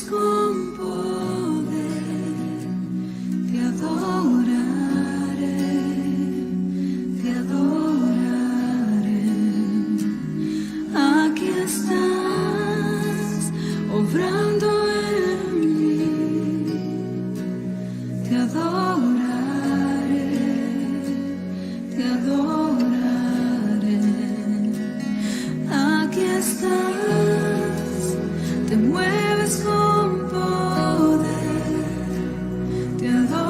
mueves con poder, te adoraré, te adoraré. Aquí estás, obrando en mí, te adoraré, te adoraré. Aquí estás, te mueves con poder, te adoraré,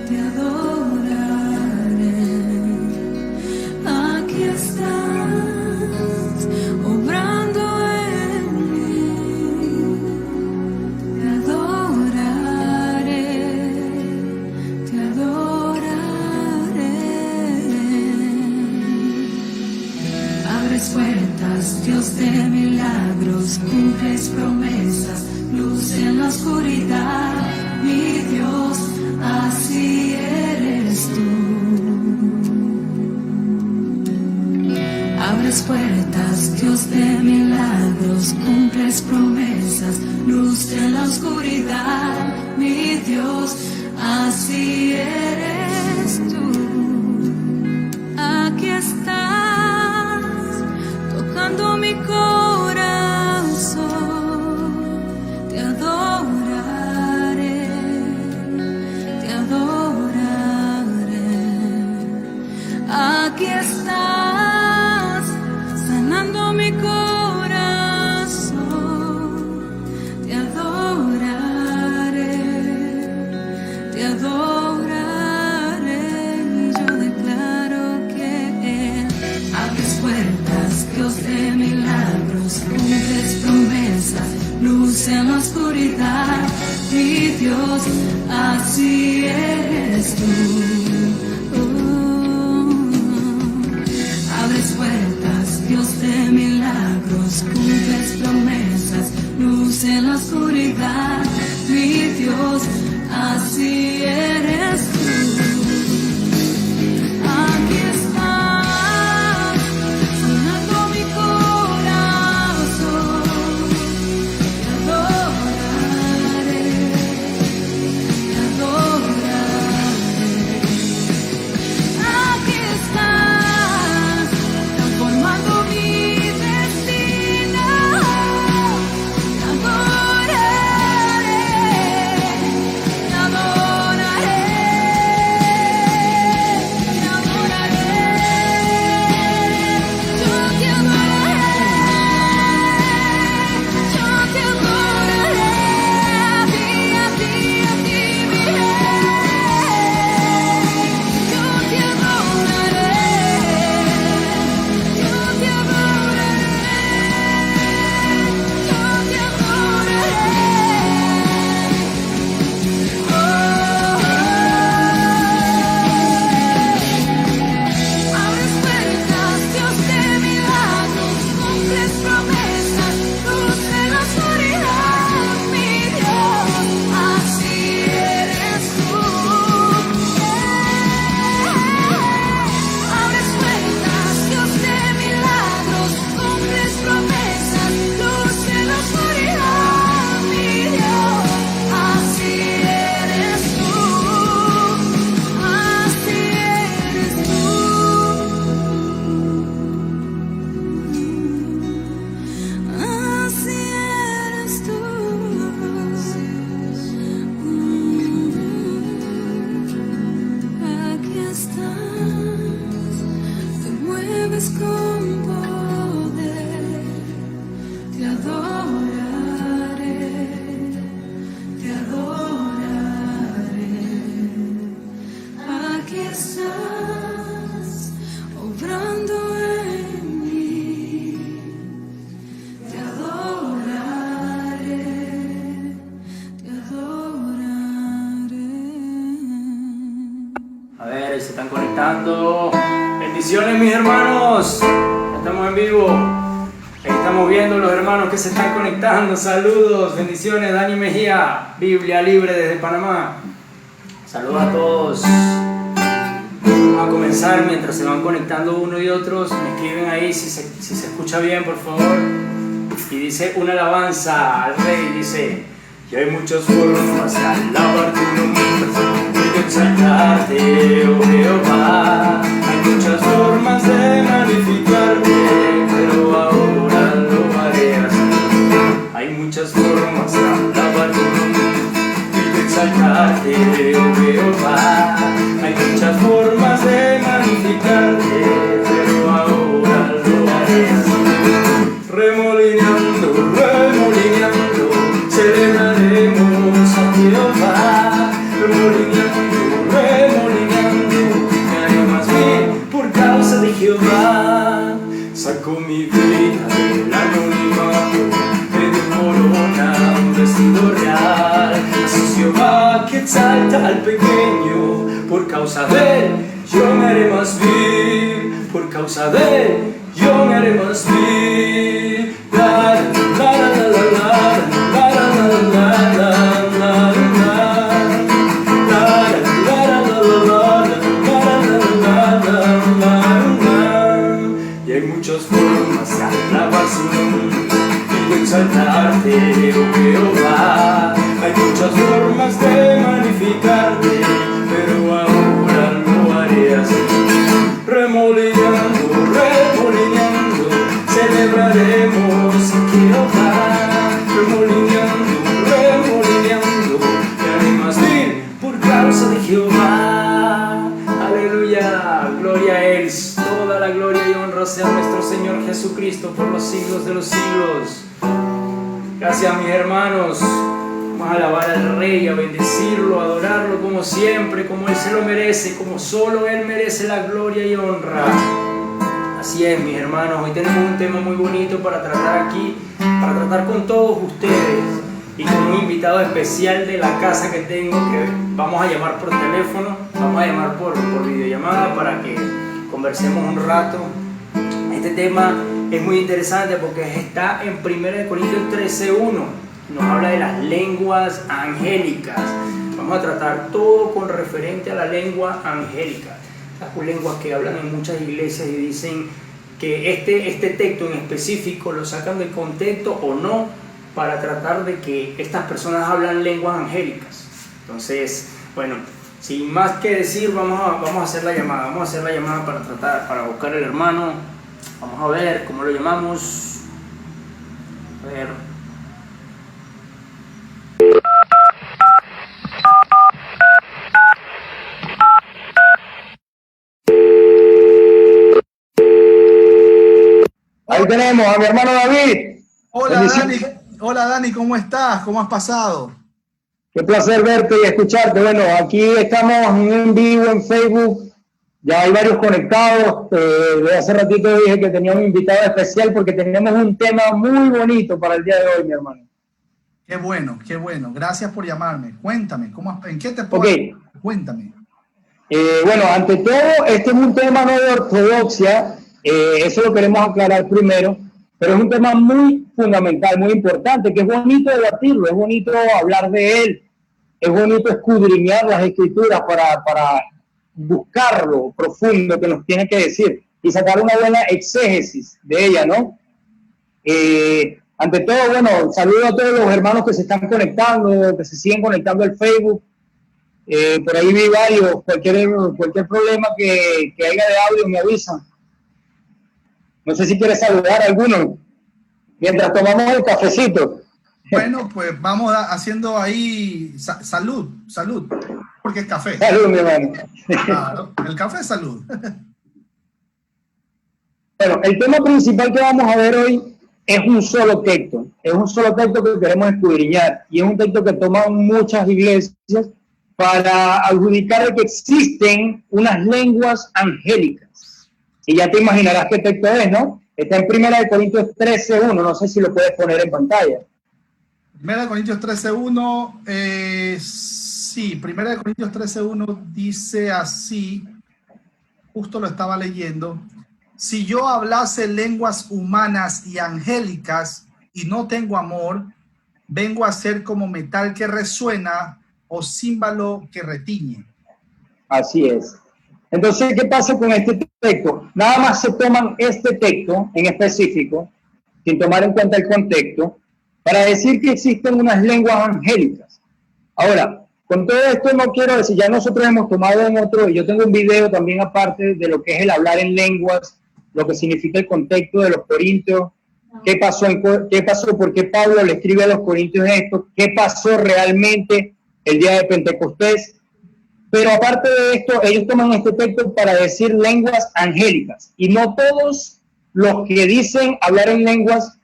te adoraré. Aquí estás, obrando en mí, te adoraré, te adoraré. Abres puertas, Dios de milagros, cumples promesas, luz en la oscuridad, mi Dios, así eres tú. Abres puertas, Dios de milagros, cumples promesas, luz en la oscuridad, mi Dios, así eres tú. Aquí estás, tocando mi corazón, te adoraré, te adoraré. Aquí estás, sanando mi corazón, te adoraré, te adoraré. Y yo declaro que abres puertas, Dios de milagros, cumples promesas, luz en la oscuridad, mi Dios, así eres tú. Abres puertas, Dios de milagros, cumples promesas, luz en la oscuridad, mi Dios, así eres tú. Aquí estás, sanando mi corazón, te adoraré, te adoraré. Aquí estás, transformando mi destino, te adoraré, te adoraré, te adoraré. Yo te adoraré, a ti, a ti, a ti, mi rey. Yo te adoraré, yo te adoraré, yo te adoraré. Abres puertas, Dios de milagros, cumples promesas, luz en la oscuridad, mi Dios, así eres tú. Abres puertas, Dios de milagros, cumples promesas, luz en la oscuridad, mi Dios, así eres tú, así eres tú, así eres tú. Aquí estás, te mueves con poder, te adoraré, te adoraré. Aquí estás, obrando en mí, te adoraré, te adoraré. A ver, ahí se están conectando. Bendiciones, mis hermanos. Ya estamos en vivo. Ahí estamos viendo los hermanos que se están conectando. Saludos, bendiciones. Dani Mejía, Biblia Libre desde Panamá. Saludos a todos. Vamos a comenzar mientras se van conectando uno y otros. Me escriben ahí si se escucha bien, por favor. y dice una alabanza al Rey, dice: y hay muchas formas de alabar tu nombre y de exaltarte, oh Jehová. Hay muchas formas de magnificarte, pero ahora lo haré así. Hay muchas formas de alabar tu nombre y de exaltarte, oh Jehová. Hay muchas formas de magnificarte, pero ahora lo haré así. Remolineando, remolineando, celebraremos a Jehová. Remolineando, remolineando, me haré más bien por causa de Jehová. Sacó mi vida del anonimato, me dio corona, un vestido real. Así es Jehová que exalta al pequeño, por causa de él yo me haré más vil, por causa de él yo me haré más vil. La la la la la la la la la la la. Y hay muchas formas de alabar su nombre y de exaltarte, oh Jehová. Hay muchas formas de magnificarte, pero ahora lo haré así. Remolineando, remolineando, celebraremos a Jehová. Remolineando, remolineando, me haré más vil por causa de Jehová. Aleluya, gloria a Él. Toda la gloria y honra sea a nuestro Señor Jesucristo por los siglos de los siglos. Gracias, mis hermanos. Vamos a alabar al Rey, a bendecirlo, a adorarlo como siempre, como Él se lo merece, como solo Él merece la gloria y honra. Así es, mis hermanos, hoy tenemos un tema muy bonito para tratar aquí, para tratar con todos ustedes y con un invitado especial de la casa que tengo, que vamos a llamar por teléfono, vamos a llamar por videollamada para que conversemos un rato. Este tema es muy interesante porque está en 1 Corintios 13:1. Nos habla de las lenguas angélicas. Vamos a tratar todo con referente a la lengua angélica. Las lenguas que hablan en muchas iglesias y dicen que este texto en específico lo sacan del contexto o no, para tratar de que estas personas hablan lenguas angélicas. Entonces, bueno, sin más que decir, vamos a hacer la llamada. Vamos a hacer la llamada para buscar al hermano. Vamos a ver cómo lo llamamos. A ver. Ahí tenemos a mi hermano David. Hola Dani, ¿cómo estás? ¿Cómo has pasado? Qué placer verte y escucharte. Bueno, aquí estamos en vivo en Facebook. Ya hay varios conectados. De hace ratito dije que tenía un invitado especial porque tenemos un tema muy bonito para el día de hoy, mi hermano. Qué bueno, qué bueno. Gracias por llamarme. Cuéntame, ¿en qué te puedo? Okay. Cuéntame. Bueno, ante todo, este es un tema no de ortodoxia. Eso lo queremos aclarar primero, pero es un tema muy fundamental, muy importante, que es bonito debatirlo, es bonito hablar de él, es bonito escudriñar las escrituras para buscar lo profundo que nos tiene que decir y sacar una buena exégesis de ella, ¿no? Ante todo, bueno, saludo a todos los hermanos que se están conectando, que se siguen conectando al Facebook. Por ahí vi varios, cualquier problema que haya de audio me avisan. No sé si quieres saludar a alguno mientras tomamos el cafecito. Bueno, pues vamos haciendo ahí salud, porque es café. Salud, mi hermano. Claro, el café es salud. Bueno, el tema principal que vamos a ver hoy es un solo texto. Es un solo texto que queremos escudriñar. Y es un texto que toman muchas iglesias para adjudicar de que existen unas lenguas angélicas. Y ya te imaginarás qué texto es, ¿no? Está en 1 Corintios 13:1. No sé si lo puedes poner en pantalla. 1 Corintios 13:1. Sí, 1 Corintios 13:1 dice así. Justo lo estaba leyendo. Si yo hablase lenguas humanas y angélicas y no tengo amor, vengo a ser como metal que resuena o címbalo que retiñe. Así es. Entonces, ¿qué pasa con este texto? Nada más se toman este texto en específico sin tomar en cuenta el contexto, para decir que existen unas lenguas angélicas. Ahora, con todo esto no quiero decir, ya nosotros hemos tomado en otro, y yo tengo un video también aparte de lo que es el hablar en lenguas, lo que significa el contexto de los corintios, qué pasó, por qué Pablo le escribe a los corintios esto, qué pasó realmente el día de Pentecostés. Pero aparte de esto, ellos toman este texto para decir lenguas angélicas. Y no todos los que dicen hablar en lenguas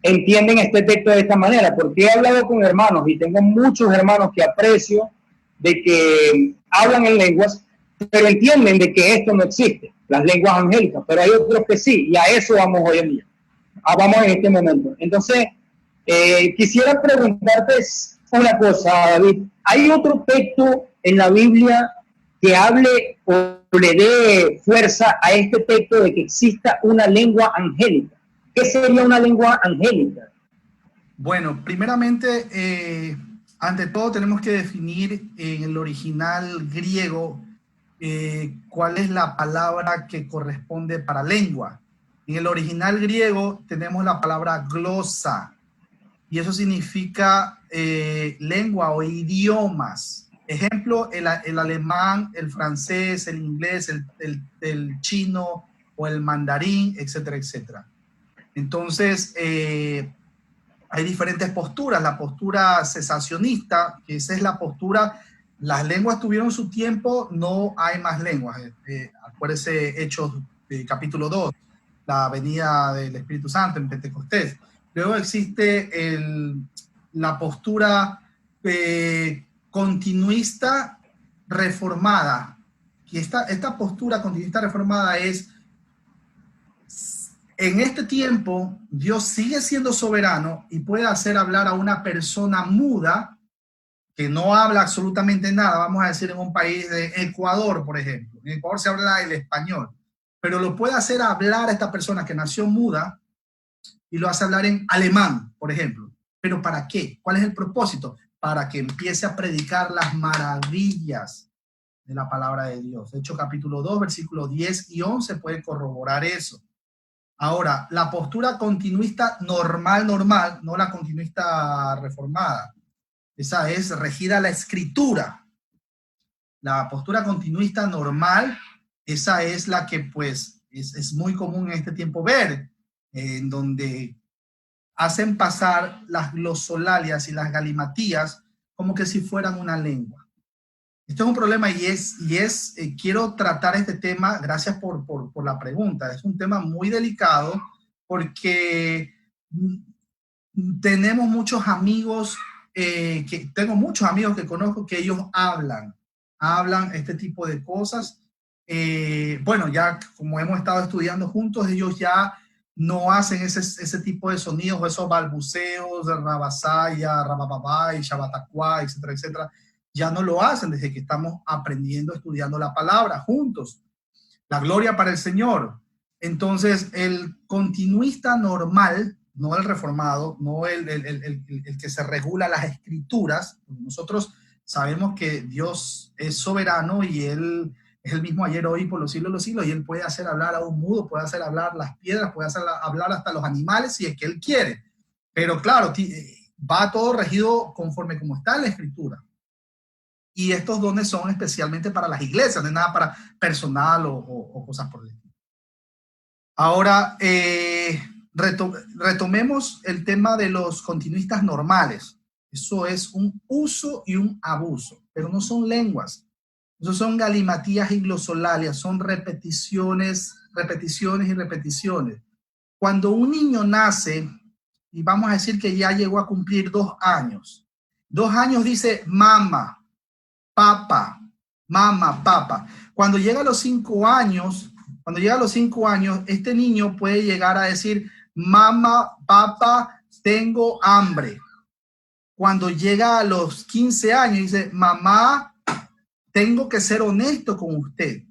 entienden este texto de esta manera, porque he hablado con hermanos y tengo muchos hermanos que aprecio de que hablan en lenguas, pero entienden de que esto no existe, las lenguas angélicas, pero hay otros que sí, y a eso vamos hoy en día. Vamos en este momento. Entonces, quisiera preguntarte una cosa, David. ¿Hay otro texto en la Biblia que hable o le dé fuerza a este texto de que exista una lengua angélica? ¿Qué sería una lengua angélica? Bueno, primeramente, ante todo tenemos que definir en el original griego cuál es la palabra que corresponde para lengua. En el original griego tenemos la palabra glosa, y eso significa lengua o idiomas. Ejemplo, el alemán, el francés, el inglés, el chino o el mandarín, etcétera, etcétera. Entonces, hay diferentes posturas. La postura cesacionista, que esa es la postura, las lenguas tuvieron su tiempo, no hay más lenguas. Acuérdense Hechos capítulo 2, la venida del Espíritu Santo en Pentecostés. Luego existe la postura continuista reformada. Y esta postura continuista reformada es: en este tiempo, Dios sigue siendo soberano y puede hacer hablar a una persona muda que no habla absolutamente nada. Vamos a decir en un país de Ecuador, por ejemplo. En Ecuador se habla el español, pero lo puede hacer hablar a esta persona que nació muda y lo hace hablar en alemán, por ejemplo. ¿Pero para qué? ¿Cuál es el propósito? Para que empiece a predicar las maravillas de la palabra de Dios. De hecho, capítulo 2, versículos 10 y 11 puede corroborar eso. Ahora, la postura continuista normal, no la continuista reformada. Esa es regida a la escritura. La postura continuista normal, esa es la que pues es muy común en este tiempo ver, en donde hacen pasar las glosolalias y las galimatías como que si fueran una lengua. Esto es un problema y quiero tratar este tema, gracias por la pregunta. Es un tema muy delicado porque tenemos muchos amigos, tengo muchos amigos que conozco que ellos hablan este tipo de cosas. Bueno, ya como hemos estado estudiando juntos, ellos ya no hacen ese tipo de sonidos o esos balbuceos de rabasaya, rabababá y shabatacuá, etcétera, etcétera. Ya no lo hacen desde que estamos aprendiendo, estudiando la palabra juntos. La gloria para el Señor. Entonces, el continuista normal, no el reformado, no el que se regula las escrituras. Nosotros sabemos que Dios es soberano y Él es el mismo ayer, hoy y por los siglos de los siglos, y Él puede hacer hablar a un mudo, puede hacer hablar las piedras, puede hacer hablar hasta los animales si es que Él quiere. Pero claro, va todo regido conforme como está en la escritura. Y estos dones son especialmente para las iglesias, no es nada para personal o cosas por el estilo. Ahora, retomemos el tema de los continuistas normales. Eso es un uso y un abuso, pero no son lenguas. Eso son galimatías y glosolalias, son repeticiones y repeticiones. Cuando un niño nace, y vamos a decir que ya llegó a cumplir 2 años, 2 años dice mamá, papá, mamá, papá. Cuando llega a los 5 años, este niño puede llegar a decir mamá, papá, tengo hambre. Cuando llega a los 15 años dice mamá, tengo que ser honesto con usted.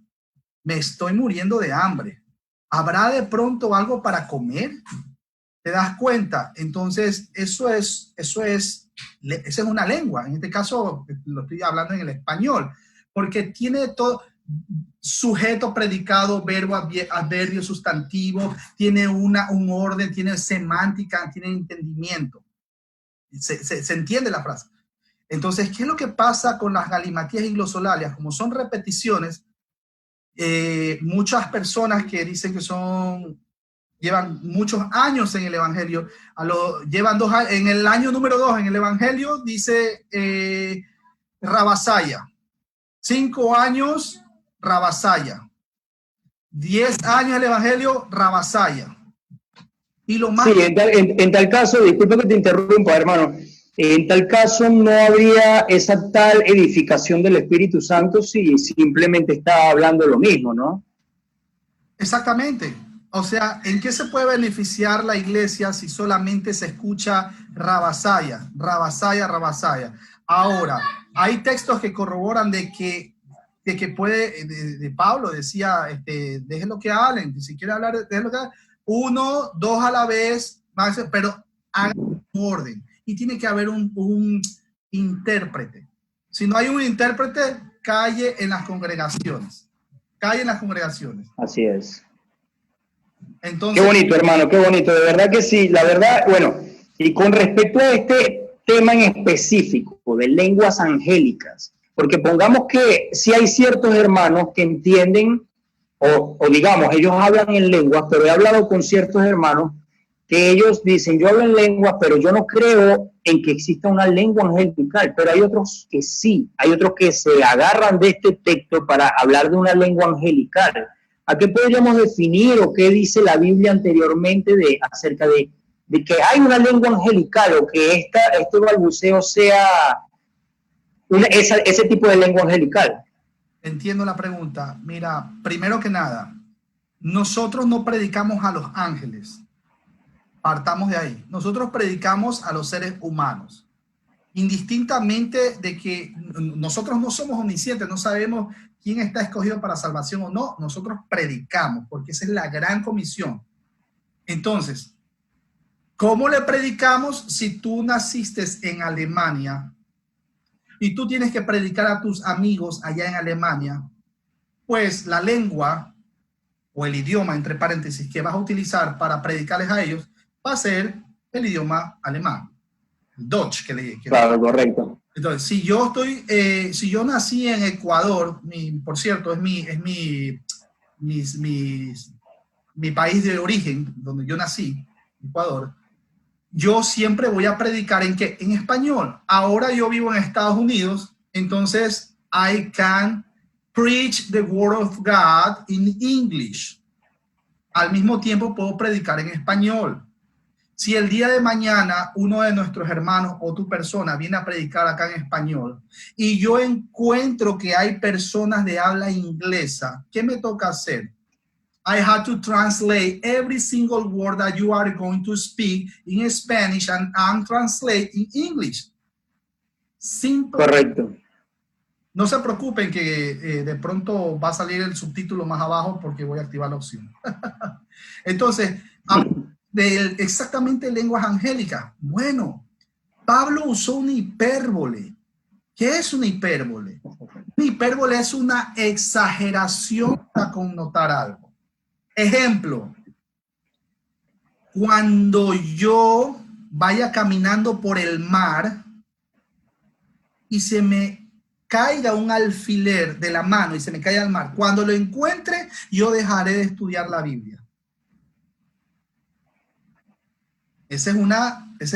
Me estoy muriendo de hambre. ¿Habrá de pronto algo para comer? ¿Te das cuenta? Entonces, esa es una lengua. En este caso, lo estoy hablando en el español, porque tiene todo. sujeto, predicado, verbo, adverbio, sustantivo, tiene un orden, tiene semántica, tiene entendimiento. Se entiende la frase. Entonces, ¿qué es lo que pasa con las galimatías y glosolalias? Como son repeticiones, muchas personas que dicen que llevan muchos años en el Evangelio, llevan 2 años, en el año número 2 en el Evangelio dice Rabasaya, 5 años Rabasaya, 10 años el Evangelio Rabasaya. Y lo más... Sí, en tal caso, disculpa que te interrumpa, hermano, en tal caso no habría esa tal edificación del Espíritu Santo si simplemente está hablando lo mismo, ¿no? Exactamente. O sea, ¿en qué se puede beneficiar la iglesia si solamente se escucha Rabasaya, Rabasaya, Rabasaya? Ahora, hay textos que corroboran de que puede, de Pablo decía, déjenlo que hablen, si quiere hablar, déjenlo que hablen. 1, 2 a la vez, pero hagan un orden. Y tiene que haber un intérprete. Si no hay un intérprete, calle en las congregaciones. Calle en las congregaciones. Así es. Entonces, qué bonito, hermano, qué bonito. De verdad que sí. La verdad, bueno, y con respecto a este tema en específico de lenguas angélicas, porque pongamos que sí hay ciertos hermanos que entienden, o digamos, ellos hablan en lenguas, pero he hablado con ciertos hermanos que ellos dicen, yo hablo en lenguas, pero yo no creo en que exista una lengua angelical, pero hay otros que sí, hay otros que se agarran de este texto para hablar de una lengua angelical. ¿A qué podríamos definir o qué dice la Biblia anteriormente acerca de que hay una lengua angelical o que este balbuceo sea ese tipo de lengua angelical? Entiendo la pregunta. Mira, primero que nada, nosotros no predicamos a los ángeles. Partamos de ahí. Nosotros predicamos a los seres humanos. Indistintamente de que nosotros no somos omniscientes, no sabemos quién está escogido para salvación o no, nosotros predicamos, porque esa es la gran comisión. Entonces, ¿cómo le predicamos si tú naciste en Alemania y tú tienes que predicar a tus amigos allá en Alemania? Pues la lengua o el idioma, entre paréntesis, que vas a utilizar para predicarles a ellos va a ser el idioma alemán, el Deutsch. Claro, correcto. Entonces, si yo nací en Ecuador, por cierto, es mi país de origen, donde yo nací, Ecuador, yo siempre voy a predicar en español. Ahora yo vivo en Estados Unidos, entonces I can preach the word of God in English. Al mismo tiempo puedo predicar en español. Si el día de mañana uno de nuestros hermanos o tu persona viene a predicar acá en español y yo encuentro que hay personas de habla inglesa, ¿qué me toca hacer? I had to translate every single word that you are going to speak in Spanish and translate in English. Simple. Correcto. No se preocupen que de pronto va a salir el subtítulo más abajo porque voy a activar la opción. Entonces, exactamente lenguas angélicas. Bueno, Pablo usó una hipérbole. ¿Qué es una hipérbole? Una hipérbole es una exageración para connotar algo. Ejemplo, cuando yo vaya caminando por el mar y se me caiga un alfiler de la mano y se me caiga al mar, cuando lo encuentre, yo dejaré de estudiar la Biblia. Esa es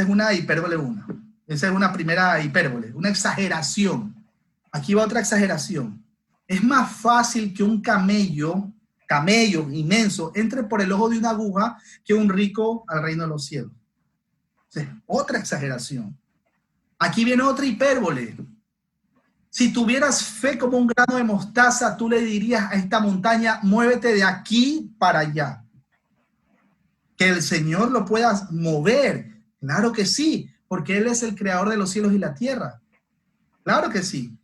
una hipérbole 1. Esa es una primera hipérbole, una exageración. Aquí va otra exageración. Es más fácil que un camello inmenso entre por el ojo de una aguja que un rico al reino de los cielos. O sea, otra exageración. Aquí viene otra hipérbole. Si tuvieras fe como un grano de mostaza, tú le dirías a esta montaña, muévete de aquí para allá. Que el Señor lo pueda mover. Claro que sí, porque Él es el creador de los cielos y la tierra. Claro que sí.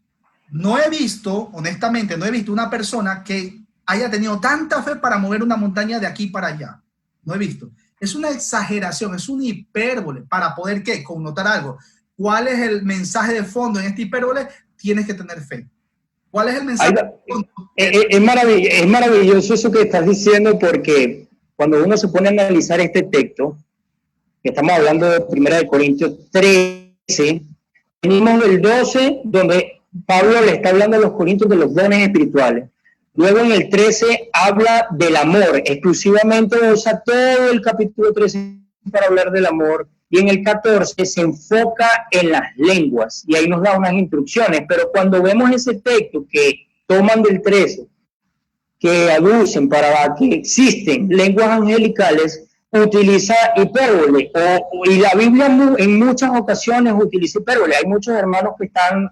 No he visto, honestamente, una persona que haya tenido tanta fe para mover una montaña de aquí para allá. No he visto. Es una exageración, es una hipérbole para poder, ¿qué? Connotar algo. ¿Cuál es el mensaje de fondo en esta hipérbole? Tienes que tener fe. ¿Cuál es el mensaje? Es maravilloso eso que estás diciendo, porque cuando uno se pone a analizar este texto, que estamos hablando de 1 Corintios 13, venimos del 12, donde Pablo le está hablando a los corintios de los dones espirituales. Luego en el 13 habla del amor, exclusivamente usa todo el capítulo 13 para hablar del amor, y en el 14 se enfoca en las lenguas, y ahí nos da unas instrucciones, pero cuando vemos ese texto que toman del 13, que aducen para que existen lenguas angelicales, utiliza hipérbole, y la Biblia en muchas ocasiones utiliza hipérbole. Hay muchos hermanos que están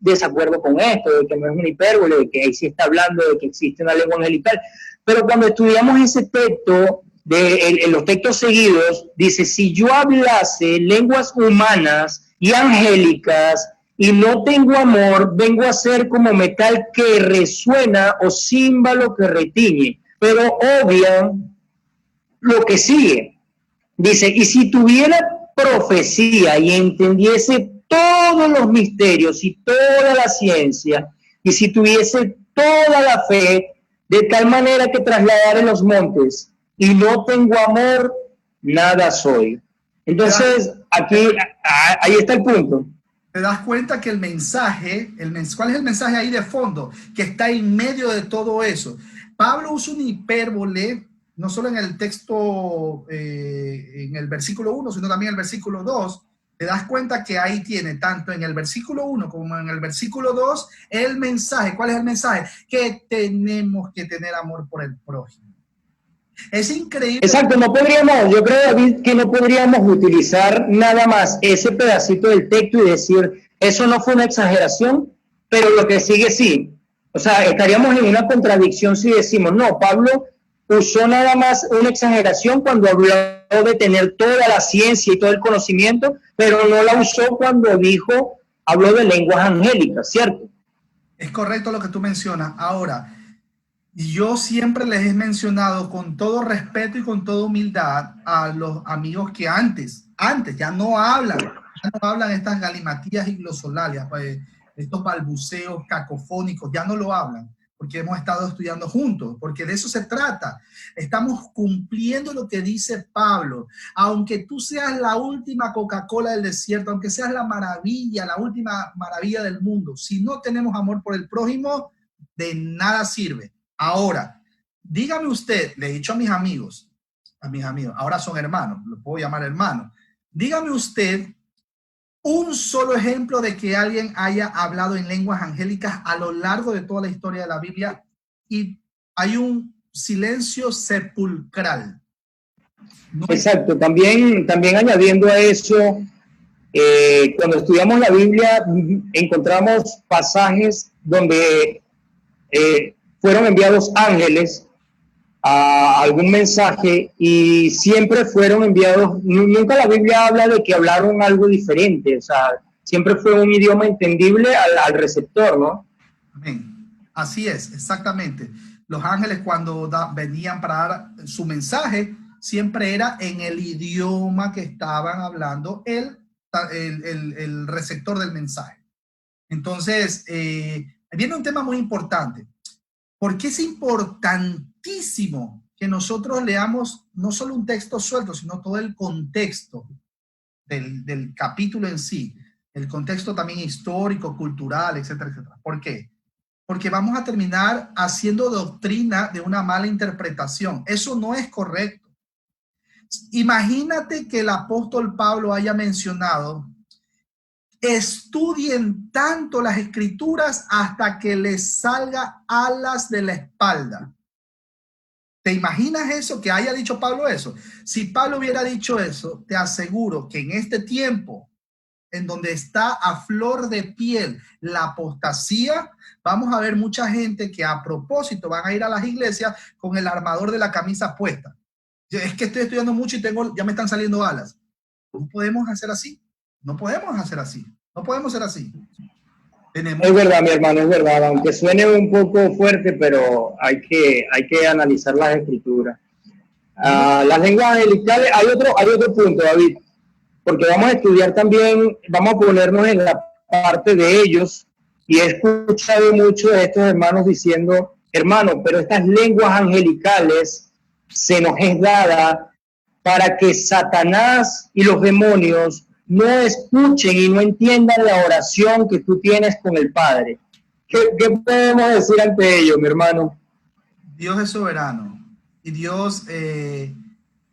desacuerdo con esto, de que no es una hipérbole, de que ahí sí está hablando de que existe una lengua angelical, pero cuando estudiamos ese texto, en los textos seguidos, dice, si yo hablase lenguas humanas y angélicas y no tengo amor, vengo a ser como metal que resuena o címbalo que retiñe, pero obvian lo que sigue. Dice, y si tuviera profecía y entendiese todos los misterios y toda la ciencia, y si tuviese toda la fe, de tal manera que trasladare los montes, y no tengo amor, nada soy. Entonces, aquí, ahí está el punto. Te das cuenta que el mensaje, ¿cuál es el mensaje ahí de fondo? Que está en medio de todo eso. Pablo usa una hipérbole, no solo en el texto, en el versículo 1, sino también en el versículo 2. Te das cuenta que ahí tiene, tanto en el versículo 1 como en el versículo 2, el mensaje. ¿Cuál es el mensaje? Que tenemos que tener amor por el prójimo. Es increíble. Exacto, no podríamos, yo creo, David, que no podríamos utilizar nada más ese pedacito del texto y decir, eso no fue una exageración, pero lo que sigue sí. O sea, estaríamos en una contradicción si decimos, no, Pablo usó nada más una exageración cuando habló de tener toda la ciencia y todo el conocimiento, pero no la usó cuando habló de lenguas angélicas, ¿cierto? Es correcto lo que tú mencionas. Ahora, yo siempre les he mencionado con todo respeto y con toda humildad a los amigos que antes ya no hablan estas galimatías y glosolalias, pues, estos balbuceos cacofónicos, ya no lo hablan, porque hemos estado estudiando juntos, porque de eso se trata. Estamos cumpliendo lo que dice Pablo. Aunque tú seas la última Coca-Cola del desierto, aunque seas la última maravilla del mundo, si no tenemos amor por el prójimo, de nada sirve. Ahora, dígame usted, le he dicho a mis amigos, ahora son hermanos, los puedo llamar hermanos. Dígame usted un solo ejemplo de que alguien haya hablado en lenguas angélicas a lo largo de toda la historia de la Biblia y hay un silencio sepulcral. No. Exacto, también añadiendo a eso, cuando estudiamos la Biblia encontramos pasajes donde fueron enviados ángeles a algún mensaje y siempre fueron enviados, nunca la Biblia habla de que hablaron algo diferente, o sea, siempre fue un idioma entendible al receptor, ¿no? Amén. Así es, exactamente. Los ángeles cuando venían para dar su mensaje, siempre era en el idioma que estaban hablando el receptor del mensaje. Entonces, viene un tema muy importante. Porque es importantísimo que nosotros leamos no solo un texto suelto, sino todo el contexto del capítulo en sí, el contexto también histórico, cultural, etcétera, etcétera. ¿Por qué? Porque vamos a terminar haciendo doctrina de una mala interpretación. Eso no es correcto. Imagínate que el apóstol Pablo haya mencionado: estudien tanto las escrituras hasta que les salga alas de la espalda. ¿Te imaginas eso? Que haya dicho Pablo eso. Si Pablo hubiera dicho eso, te aseguro que en este tiempo, en donde está a flor de piel la apostasía, vamos a ver mucha gente que a propósito van a ir a las iglesias con el armador de la camisa puesta. Es que estoy estudiando mucho y ya me están saliendo alas. No podemos hacer así. No podemos hacer así. No podemos ser así. Es verdad, mi hermano, es verdad. Aunque suene un poco fuerte, pero hay que analizar las escrituras. Las lenguas angelicales, hay otro punto, David, porque vamos a estudiar también, vamos a ponernos en la parte de ellos Y he escuchado mucho de estos hermanos diciendo, hermano, pero estas lenguas angelicales se nos es dada para que Satanás y los demonios no escuchen y no entiendan la oración que tú tienes con el Padre. ¿Qué podemos decir ante ello, mi hermano? Dios es soberano y Dios,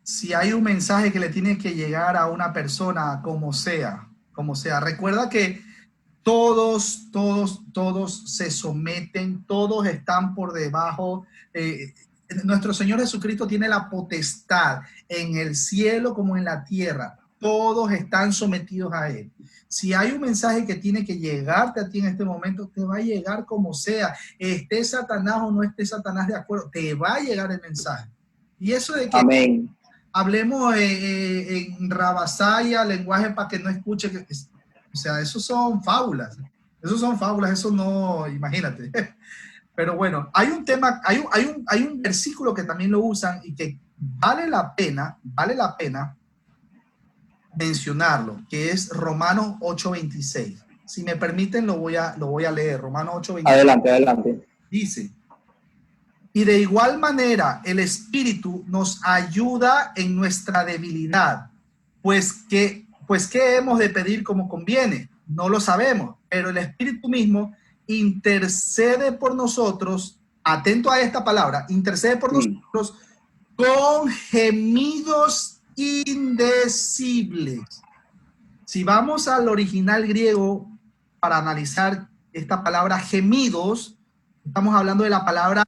si hay un mensaje que le tiene que llegar a una persona, como sea, recuerda que todos se someten, todos están por debajo. Nuestro Señor Jesucristo tiene la potestad en el cielo como en la tierra. Todos están sometidos a Él. Si hay un mensaje que tiene que llegarte a ti en este momento, te va a llegar como sea. Esté Satanás o no esté Satanás de acuerdo, te va a llegar el mensaje. Y eso de que Amén. hablemos en rabasaya, lenguaje para que no escuche, o sea, eso son fábulas. Eso no, imagínate. Pero bueno, hay un tema, hay un versículo que también lo usan y que vale la pena mencionarlo, que es Romanos 8:26. Si me permiten, lo voy a leer. Romanos 8:26. Adelante. Dice: y de igual manera el Espíritu nos ayuda en nuestra debilidad, pues ¿qué hemos de pedir como conviene? No lo sabemos, pero el Espíritu mismo intercede por nosotros, atento a esta palabra, intercede por nosotros con gemidos indecibles. Si vamos al original griego para analizar esta palabra gemidos, estamos hablando de la palabra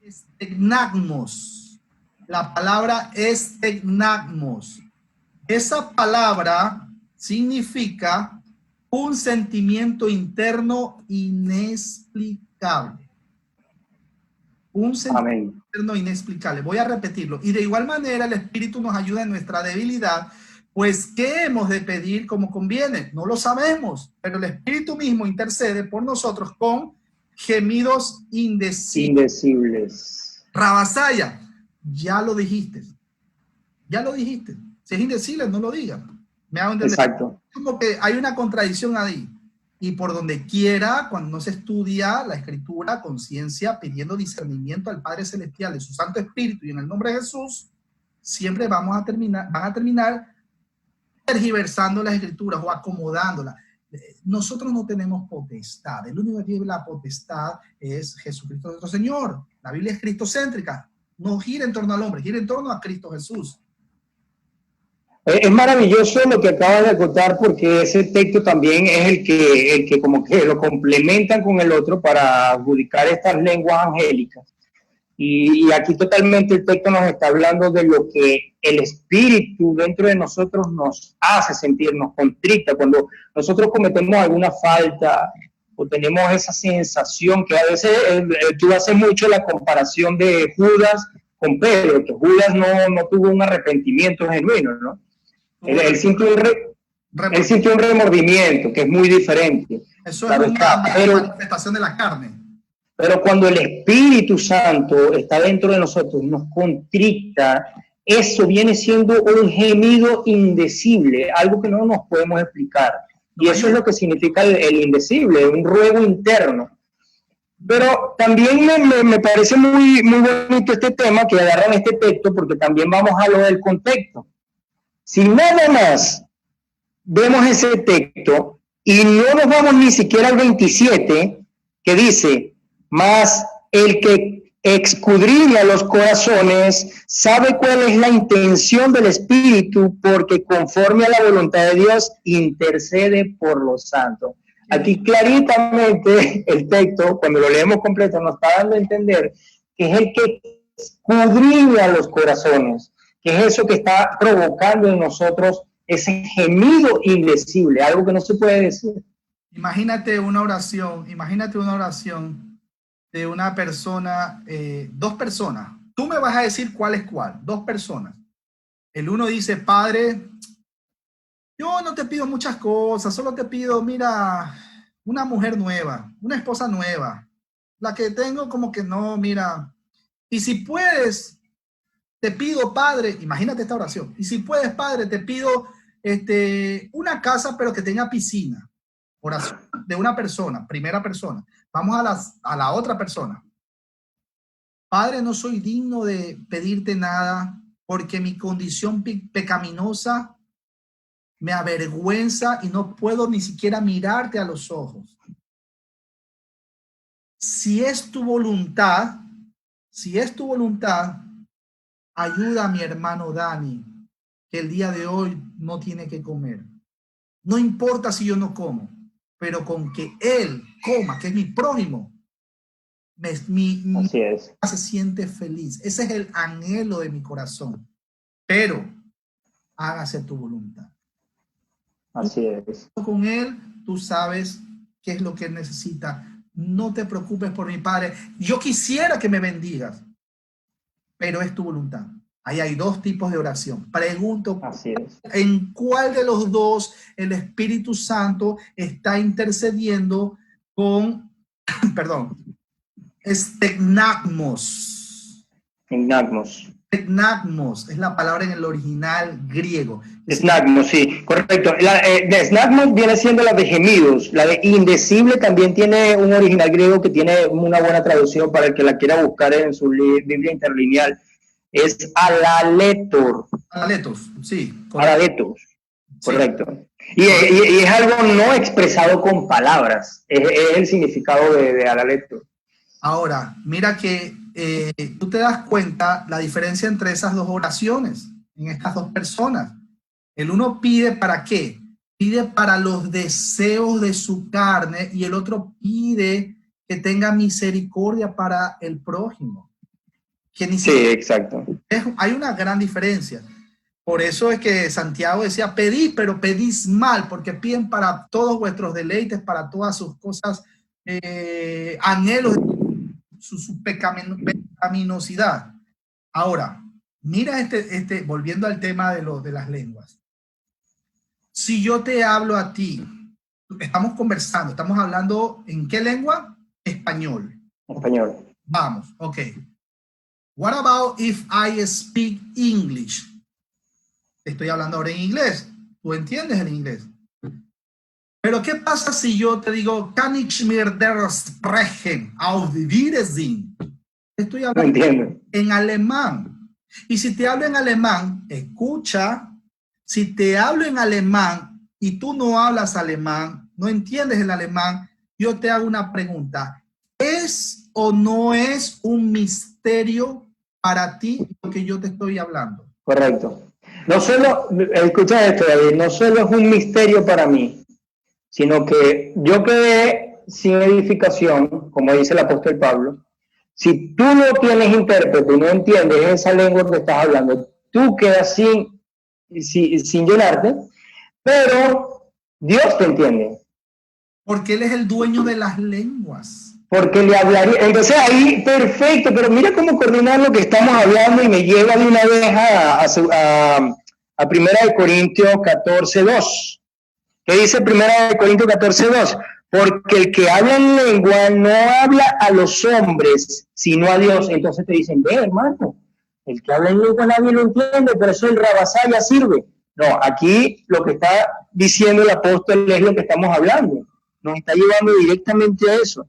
estegnagmos. La palabra estegnagmos. Esa palabra significa un sentimiento interno inexplicable. Un sentimiento interno inexplicable. Voy a repetirlo. Y de igual manera el Espíritu nos ayuda en nuestra debilidad, pues ¿qué hemos de pedir como conviene? No lo sabemos, pero el Espíritu mismo intercede por nosotros con gemidos indecibles. Rabasaya, ya lo dijiste. Si es indecible, no lo digas. ¿Me hago entender? Exacto. Como que hay una contradicción ahí. Y por donde quiera, cuando no se estudia la Escritura con ciencia, pidiendo discernimiento al Padre Celestial de su Santo Espíritu y en el nombre de Jesús, siempre van a terminar tergiversando las Escrituras o acomodándolas. Nosotros no tenemos potestad. El único que tiene la potestad es Jesucristo nuestro Señor. La Biblia es cristocéntrica. No gira en torno al hombre, gira en torno a Cristo Jesús. Es maravilloso lo que acabas de acotar, porque ese texto también es el que como que lo complementan con el otro para adjudicar estas lenguas angélicas. Y aquí totalmente el texto nos está hablando de lo que el Espíritu dentro de nosotros nos hace sentir, nos contrita. Cuando nosotros cometemos alguna falta o tenemos esa sensación que a veces tú haces mucho la comparación de Judas con Pedro, que Judas no tuvo un arrepentimiento genuino, ¿no? Él sintió un remordimiento, que es muy diferente. Eso es una manifestación de la carne. Pero cuando el Espíritu Santo está dentro de nosotros, nos contrita, eso viene siendo un gemido indecible, algo que no nos podemos explicar. Y eso es lo que significa el indecible, un ruego interno. Pero también me parece muy bonito este tema, que agarran este texto, porque también vamos a lo del contexto. Si nada más vemos ese texto y no nos vamos ni siquiera al 27, que dice: mas el que escudriña los corazones sabe cuál es la intención del Espíritu, porque conforme a la voluntad de Dios intercede por los santos. Aquí claritamente el texto, cuando lo leemos completo, nos está dando a entender que es el que escudriña los corazones, que es eso que está provocando en nosotros ese gemido indecible, algo que no se puede decir. Imagínate una oración de una persona, dos personas. Tú me vas a decir cuál es cuál. Dos personas. El uno dice: Padre, yo no te pido muchas cosas, solo te pido, mira, una mujer nueva, una esposa nueva. La que tengo como que no, mira. Y si puedes, te pido, Padre, imagínate esta oración. Y si puedes, Padre, te pido una casa, pero que tenga piscina. Oración de una persona, primera persona. Vamos a la otra persona. Padre, no soy digno de pedirte nada porque mi condición pecaminosa me avergüenza y no puedo ni siquiera mirarte a los ojos. Si es tu voluntad, ayuda a mi hermano Dani, que el día de hoy no tiene que comer. No importa si yo no como, pero con que él coma, que es mi prójimo, Así es. se siente feliz. Ese es el anhelo de mi corazón. Pero hágase tu voluntad. Así es. Con él, tú sabes qué es lo que él necesita. No te preocupes por mi padre. Yo quisiera que me bendigas, pero es tu voluntad. Ahí hay dos tipos de oración. Pregunto, así es, ¿en cuál de los dos el Espíritu Santo está intercediendo con, perdón, estegmos? Estegmos es la palabra en el original griego. Esnagmos, sí, correcto. La de esnagmos viene siendo la de gemidos. La de indecible también tiene un original griego que tiene una buena traducción para el que la quiera buscar en su Biblia interlineal. Es alaletor. Alaletos, sí. Alaletos, correcto. Sí. Y es algo no expresado con palabras. Es el significado de alaletor. Ahora, mira que tú te das cuenta la diferencia entre esas dos oraciones, en estas dos personas. El uno pide ¿para qué? Pide para los deseos de su carne y el otro pide que tenga misericordia para el prójimo. Que ni sí, exacto. Hay una gran diferencia. Por eso es que Santiago decía, pedid, pero pedís mal, porque piden para todos vuestros deleites, para todas sus cosas, anhelos, su pecaminosidad. Ahora, mira volviendo al tema de las lenguas. Si yo te hablo a ti, estamos conversando, estamos hablando, ¿en qué lengua? Español. Español. Vamos, ok. What about if I speak English? Estoy hablando ahora en inglés. ¿Tú entiendes el inglés? Pero ¿qué pasa si yo te digo, kann ich mir das sprechen? Auf Wiedersehen. Estoy hablando en alemán. Y si te hablo en alemán, escucha, si te hablo en alemán y tú no hablas alemán, no entiendes el alemán, yo te hago una pregunta. ¿Es o no es un misterio para ti lo que yo te estoy hablando? Correcto. No solo, escucha esto, David, no solo es un misterio para mí, sino que yo quedé sin edificación, como dice el apóstol Pablo. Si tú no tienes intérprete y no entiendes esa lengua que estás hablando, tú quedas sin llenarte, pero Dios te entiende. Porque Él es el dueño de las lenguas. Porque le hablaría, entonces ahí, perfecto, pero mira cómo coordinar lo que estamos hablando y me lleva de una vez a 1 Corintios 14:2. ¿Qué dice 1 Corintios 14:2? Porque el que habla en lengua no habla a los hombres, sino a Dios. Entonces te dicen, ve hermano, el que habla en lengua nadie lo entiende, pero eso el rabasá ya sirve. No, aquí lo que está diciendo el apóstol es lo que estamos hablando. Nos está llevando directamente a eso.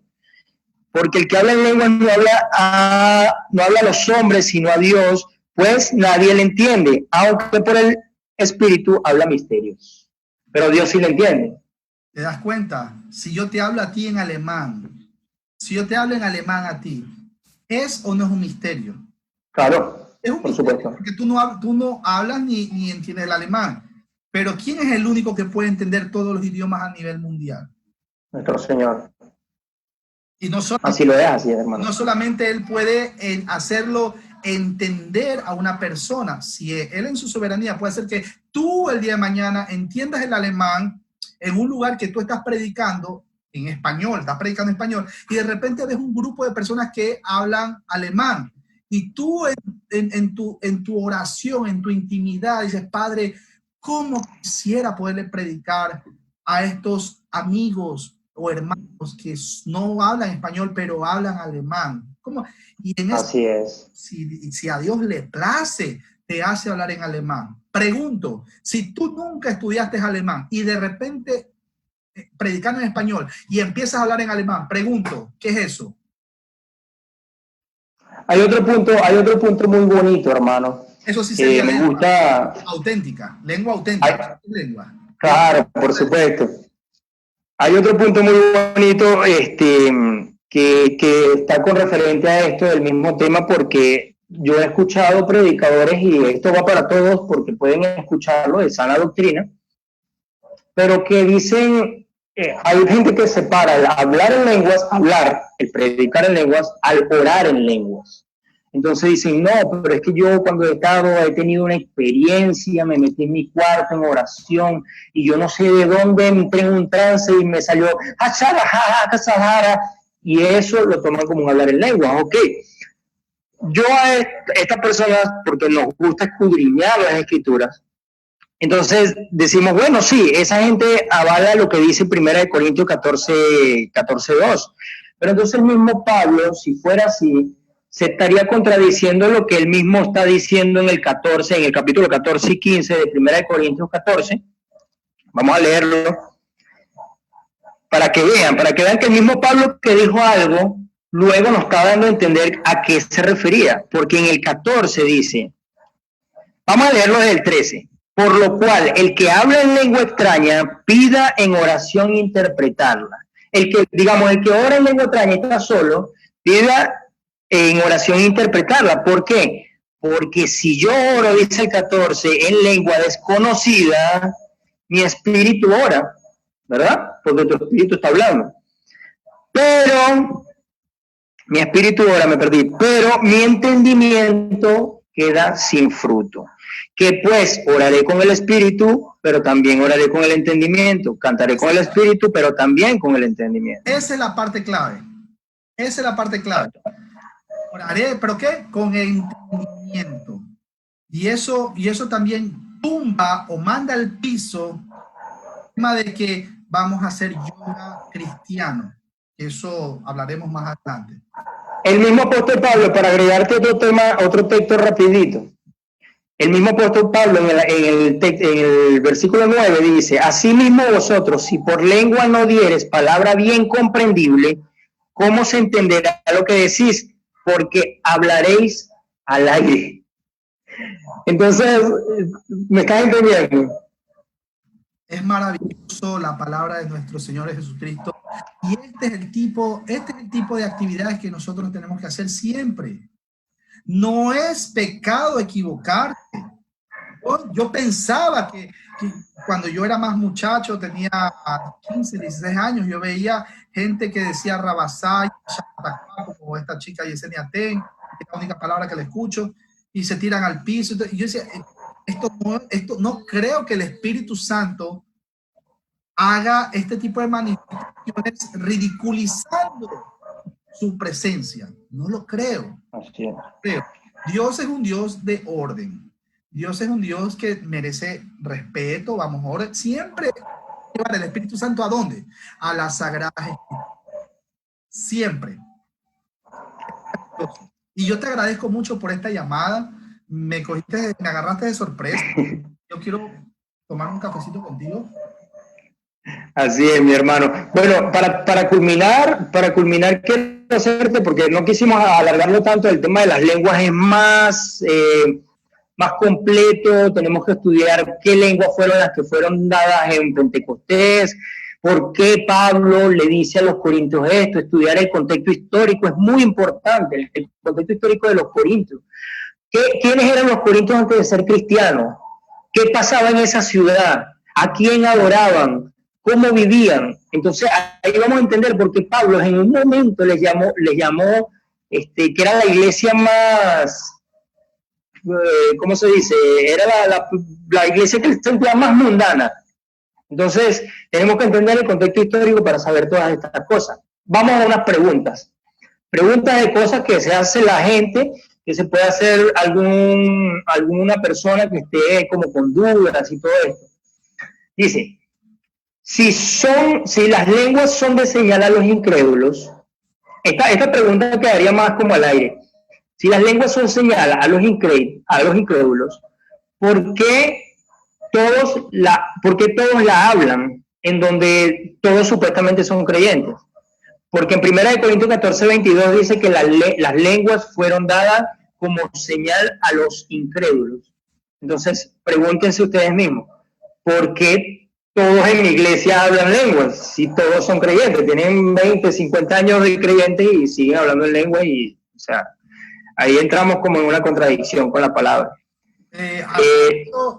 Porque el que habla en lengua no habla a los hombres, sino a Dios, pues nadie le entiende, aunque por el Espíritu habla misterios. Pero Dios sí le entiende. ¿Te das cuenta? Si yo te hablo a ti en alemán, si yo te hablo en alemán a ti, ¿es o no es un misterio? Claro, es un por misterio, supuesto. porque tú no hablas ni entiendes el alemán. Pero ¿quién es el único que puede entender todos los idiomas a nivel mundial? Nuestro Señor. Y no así lo es, así es, hermano. No solamente Él puede hacerlo entender a una persona, si Él en su soberanía puede hacer que tú el día de mañana entiendas el alemán en un lugar que tú estás predicando en español, estás predicando en español, y de repente ves un grupo de personas que hablan alemán, y tú en tu oración, en tu intimidad, dices, Padre, ¿cómo quisiera poderle predicar a estos amigos o hermanos que no hablan español, pero hablan alemán? ¿Cómo? Y en así es. Si a Dios le place, te hace hablar en alemán. Pregunto, si tú nunca estudiaste alemán y de repente predicando en español y empiezas a hablar en alemán, pregunto, ¿qué es eso? Hay otro punto muy bonito, hermano. Eso sí sería me lengua gusta. lengua auténtica. Lengua. Claro, por supuesto. Hay otro punto muy bonito que está con referente a esto del mismo tema, porque yo he escuchado predicadores, y esto va para todos porque pueden escucharlo, de sana doctrina, pero que dicen, hay gente que separa el hablar en lenguas, el predicar en lenguas, al orar en lenguas. Entonces dicen, no, pero es que yo cuando he tenido una experiencia, me metí en mi cuarto en oración, y yo no sé de dónde entré en un trance y me salió, y eso lo toman como un hablar en lenguas. Ok, yo a estas personas, porque nos gusta escudriñar las escrituras, entonces decimos, bueno, sí, esa gente avala lo que dice 1 Corintios 14:2, pero entonces el mismo Pablo, si fuera así, se estaría contradiciendo lo que él mismo está diciendo en el capítulo 14 y 15 de 1 Corintios 14. Vamos a leerlo para que vean que el mismo Pablo que dijo algo, luego nos está dando a entender a qué se refería, porque en el 14 dice, vamos a leerlo desde el 13, por lo cual el que habla en lengua extraña pida en oración interpretarla. El que ora en lengua extraña y está solo, pida en oración interpretarla. ¿Por qué? Porque si yo oro, dice el 14, en lengua desconocida, mi espíritu ora, ¿verdad? Porque tu espíritu está hablando. Pero mi espíritu ora, pero mi entendimiento queda sin fruto. Que pues oraré con el espíritu, pero también oraré con el entendimiento. Cantaré con el espíritu, pero también con el entendimiento. Esa es la parte clave. Oraré, ¿pero qué? Con el entendimiento. Y eso también tumba o manda al piso el tema de que vamos a hacer yoga cristiano. Eso hablaremos más adelante. El mismo apóstol Pablo, para agregarte otro texto rapidito. El mismo apóstol Pablo en el versículo 9 dice, asimismo vosotros, si por lengua no dieres palabra bien comprendible, ¿cómo se entenderá lo que decís? Porque hablaréis al aire. Entonces, ¿me estás entendiendo? Es maravilloso la palabra de nuestro Señor Jesucristo. Y este es el tipo de actividades que nosotros tenemos que hacer siempre. No es pecado equivocarte. Yo pensaba que cuando yo era más muchacho, tenía 15, 16 años, yo veía gente que decía Rabasai, como esta chica Yesenia Ten, que es la única palabra que le escucho, y se tiran al piso. Y yo decía, esto no creo que el Espíritu Santo haga este tipo de manifestaciones ridiculizando su presencia. No lo creo. Así es. Dios es un Dios de orden. Dios es un Dios que merece respeto. Vamos a orar. Siempre llevar el Espíritu Santo ¿a dónde? A la Sagrada Escritura. Siempre. Y yo te agradezco mucho por esta llamada. Me agarraste de sorpresa. Yo quiero tomar un cafecito contigo. Así es, mi hermano. Bueno, para culminar, quiero hacerte, porque no quisimos alargarlo tanto, el tema de las lenguas es más completo. Tenemos que estudiar qué lenguas fueron las que fueron dadas en Pentecostés, por qué Pablo le dice a los corintios esto, estudiar el contexto histórico es muy importante, el contexto histórico de los corintios. ¿Quiénes eran los corintios antes de ser cristianos? ¿Qué pasaba en esa ciudad? ¿A quién adoraban? ¿Cómo vivían? Entonces ahí vamos a entender por qué Pablo en un momento les llamó que era la iglesia más, ¿cómo se dice? Era la iglesia que se sentía más mundana. Entonces tenemos que entender el contexto histórico para saber todas estas cosas. Vamos a unas preguntas de cosas que se hace la gente, que se puede hacer alguna persona que esté como con dudas y todo esto. Dice, si las lenguas son de señal a los incrédulos, esta pregunta quedaría más como al aire. Si las lenguas son señal a los incrédulos, ¿por qué todos la hablan en donde todos supuestamente son creyentes. Porque en 1 Corintios 14:22 dice que las lenguas fueron dadas como señal a los incrédulos. Entonces, pregúntense ustedes mismos, ¿por qué todos en mi iglesia hablan lenguas? Si todos son creyentes, tienen 20, 50 años de creyentes y siguen hablando en lengua y, o sea, ahí entramos como en una contradicción con la palabra.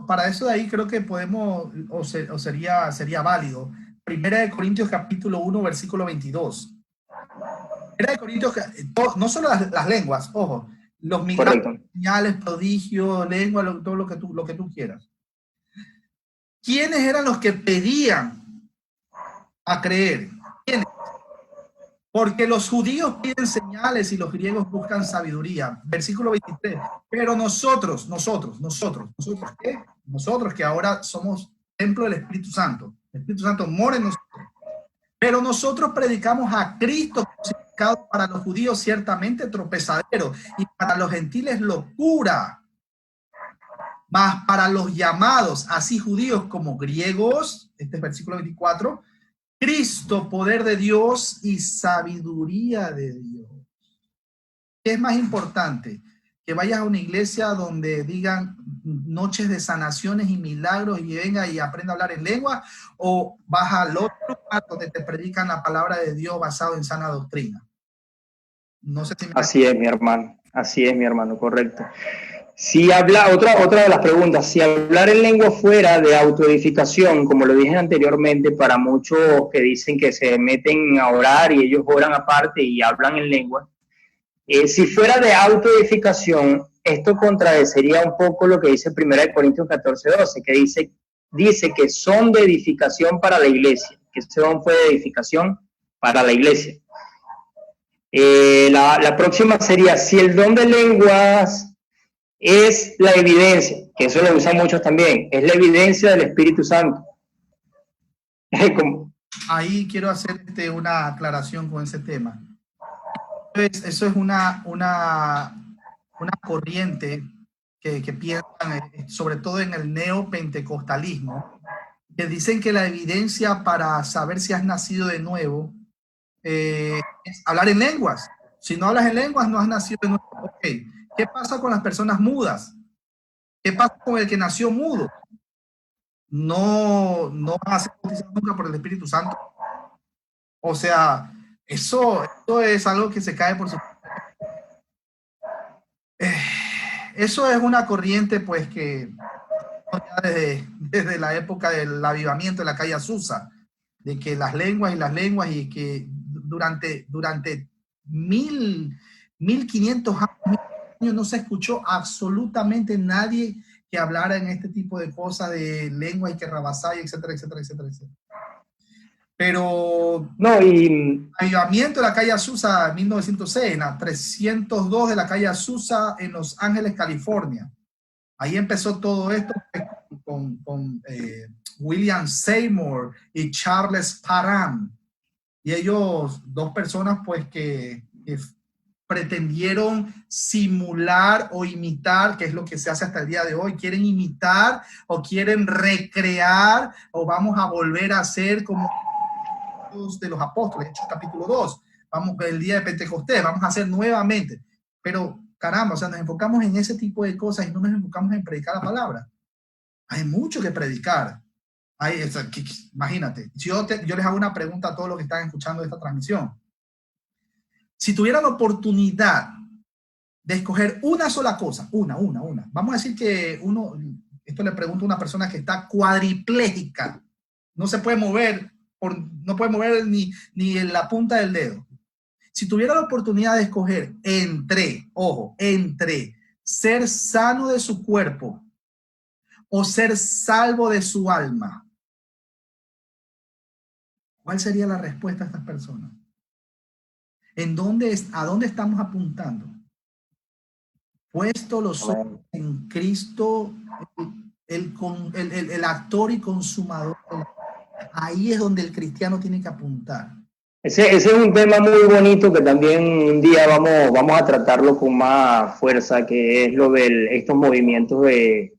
Para eso de ahí creo que podemos, sería válido. 1 Corintios capítulo 1, versículo 22. 1 Corintios, no solo las lenguas, ojo, los milagros, señales, prodigios, lengua, todo lo que tú quieras. ¿Quiénes eran los que pedían a creer? ¿Quiénes? Porque los judíos piden señales y los griegos buscan sabiduría. Versículo 23. Pero nosotros, ¿qué? Nosotros que ahora somos templo del Espíritu Santo. El Espíritu Santo mora en nosotros. Pero nosotros predicamos a Cristo crucificado, para los judíos ciertamente tropezadero y para los gentiles locura. Mas para los llamados, así judíos como griegos, este es versículo 24, Cristo, poder de Dios y sabiduría de Dios. ¿Qué es más importante? Que vayas a una iglesia donde digan noches de sanaciones y milagros y venga y aprenda a hablar en lengua, o vas al otro lugar donde te predican la palabra de Dios basado en sana doctrina. No sé si me... Así es, mi hermano, correcto. Si habla, otra de las preguntas, si hablar en lengua fuera de autoedificación, como lo dije anteriormente, para muchos que dicen que se meten a orar y ellos oran aparte y hablan en lengua, si fuera de autoedificación, esto contradeciría un poco lo que dice 1 Corintios 14:12, que dice que son de edificación para la iglesia, que ese don fue de edificación para la iglesia. La próxima sería, si el don de lenguas es la evidencia, que eso lo usan muchos también, es la evidencia del Espíritu Santo. Ahí quiero hacer una aclaración con ese tema. Eso es una corriente que piensan, sobre todo en el neopentecostalismo, que dicen que la evidencia para saber si has nacido de nuevo es hablar en lenguas. Si no hablas en lenguas, no has nacido de nuevo. Okay. ¿Qué pasa con las personas mudas? ¿Qué pasa con el que nació mudo? No va a ser bautizado nunca por el Espíritu Santo. O sea, eso es algo que se cae por su... Eso es una corriente, pues, que desde la época del avivamiento de la calle Azusa, de que las lenguas y que durante 1500 años no se escuchó absolutamente nadie que hablara en este tipo de cosas de lengua y que rabasaya, etcétera, etcétera, etcétera, etcétera. Pero el avivamiento de la calle Azusa en 1906, en la 302 de la calle Azusa en Los Ángeles, California. Ahí empezó todo esto con William Seymour y Charles Parham. Y ellos, dos personas pues que pretendieron simular o imitar, que es lo que se hace hasta el día de hoy. Quieren imitar o quieren recrear o vamos a volver a hacer como de los apóstoles, Hechos capítulo 2. Vamos, el día de Pentecostés, vamos a hacer nuevamente. Pero caramba, o sea, nos enfocamos en ese tipo de cosas y no nos enfocamos en predicar la palabra. Hay mucho que predicar. Imagínate, yo les hago una pregunta a todos los que están escuchando esta transmisión. Si tuvieran la oportunidad de escoger una sola cosa, una, vamos a decir que esto le pregunto a una persona que está cuadriplégica, no se puede mover, no puede mover ni en la punta del dedo. Si tuviera la oportunidad de escoger entre ser sano de su cuerpo o ser salvo de su alma, ¿cuál sería la respuesta a estas personas? ¿A dónde estamos apuntando? Puesto los ojos en Cristo, el actor y consumador. Ahí es donde el cristiano tiene que apuntar. Ese es un tema muy bonito que también un día vamos a tratarlo con más fuerza, que es lo de estos movimientos de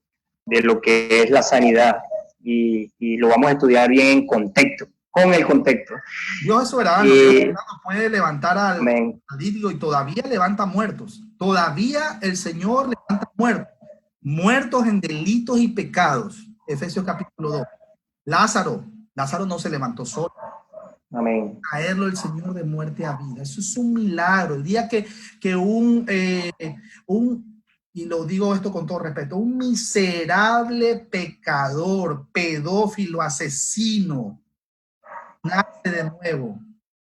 lo que es la sanidad. y lo vamos a estudiar bien en contexto, con el contexto. Dios es soberano, Dios es soberano, puede levantar al paralítico y todavía levanta muertos. Todavía el Señor levanta muertos, muertos en delitos y pecados. Efesios capítulo 2. Lázaro no se levantó solo. Amén. Traerlo el Señor de muerte a vida. Eso es un milagro. El día que y lo digo esto con todo respeto, un miserable pecador, pedófilo, asesino, nace de nuevo.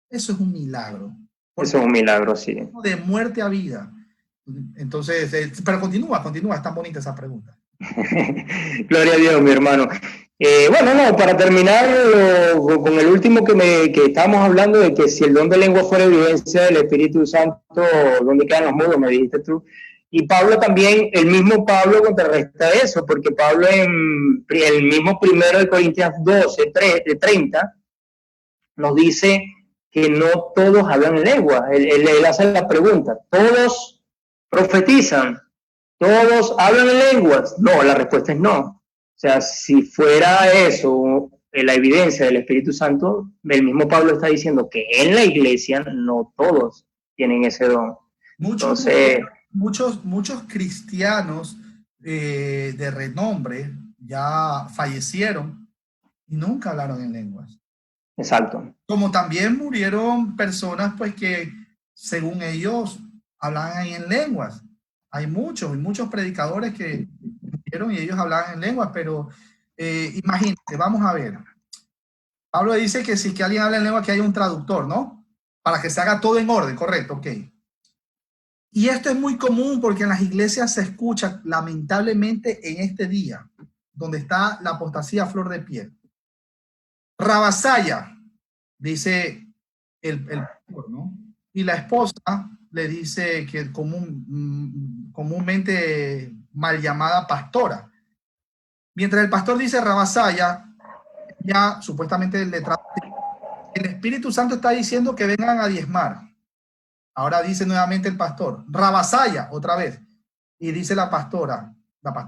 Eso es un milagro. Eso es un milagro, sí. De muerte a vida. Entonces, pero continúa, es tan bonita esa pregunta. Gloria a Dios, mi hermano. Para terminar con el último que estábamos hablando de que si el don de lengua fuera evidencia del Espíritu Santo, ¿dónde quedan los mudos? Me dijiste tú. Y Pablo también, el mismo Pablo contrarresta eso, porque Pablo en el mismo 1 Corintios 12, 30, nos dice que no todos hablan en lengua. Él hace la pregunta, ¿todos profetizan? ¿Todos hablan en lenguas? No, la respuesta es no. O sea, si fuera eso la evidencia del Espíritu Santo, el mismo Pablo está diciendo que en la iglesia no todos tienen ese don. Muchos cristianos de renombre ya fallecieron y nunca hablaron en lenguas. Exacto. Como también murieron personas pues que según ellos hablaban en lenguas. Hay muchos predicadores que murieron y ellos hablaban en lenguas, pero imagínate, vamos a ver. Pablo dice que si que alguien habla en lengua que hay un traductor, ¿no? Para que se haga todo en orden, correcto, ok. Y esto es muy común porque en las iglesias se escucha lamentablemente en este día, donde está la apostasía a flor de piel. Rabasaya, dice el pastor, ¿no? Y la esposa le dice que comúnmente mal llamada pastora. Mientras el pastor dice Rabasaya, ya supuestamente el Espíritu Santo está diciendo que vengan a diezmar. Ahora dice nuevamente el pastor, Rabasaya, otra vez. Y dice la pastora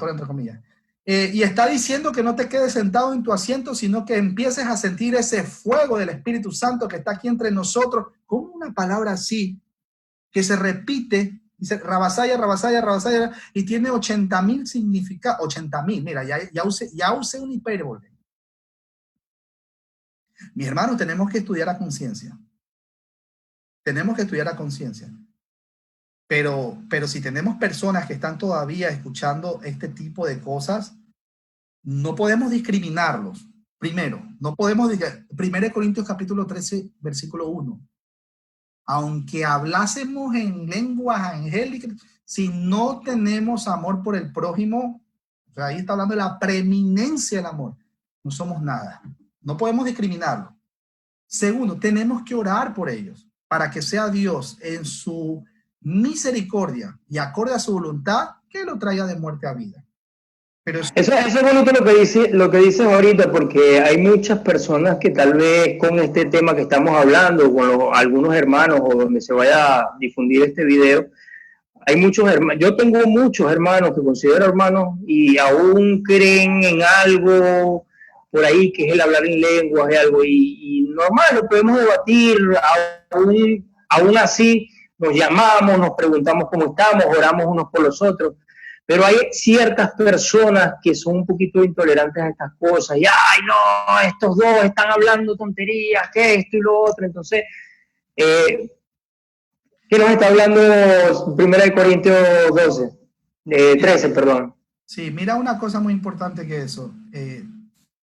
entre comillas. Y está diciendo que no te quedes sentado en tu asiento, sino que empieces a sentir ese fuego del Espíritu Santo que está aquí entre nosotros. Como una palabra así, que se repite, dice Rabasaya, Rabasaya, Rabasaya, y tiene 80,000 significados. 80,000, mira, ya usé un hipérbole. Mis hermanos, tenemos que estudiar a conciencia. Tenemos que estudiar a conciencia. Pero si tenemos personas que están todavía escuchando este tipo de cosas, no podemos discriminarlos. Primero, no podemos, 1 Corintios capítulo 13, versículo 1. Aunque hablásemos en lenguas angélicas, si no tenemos amor por el prójimo, o sea, ahí está hablando de la preeminencia del amor, no somos nada. No podemos discriminarlo. Segundo, tenemos que orar por ellos para que sea Dios en su misericordia y acorde a su voluntad que lo traiga de muerte a vida. Pero eso es bonito lo que dices ahorita, porque hay muchas personas que tal vez con este tema que estamos hablando, con algunos hermanos o donde se vaya a difundir este video, hay muchos hermanos, yo tengo muchos hermanos que considero hermanos y aún creen en algo por ahí que es el hablar en lenguas y algo, y normal, lo podemos debatir, aún así nos llamamos, nos preguntamos cómo estamos, oramos unos por los otros. Pero hay ciertas personas que son un poquito intolerantes a estas cosas. Y, ¡ay, no! Estos dos están hablando tonterías, que esto y lo otro. Entonces, ¿qué nos está hablando 1 Corintios 13, perdón? Sí, mira una cosa muy importante que eso.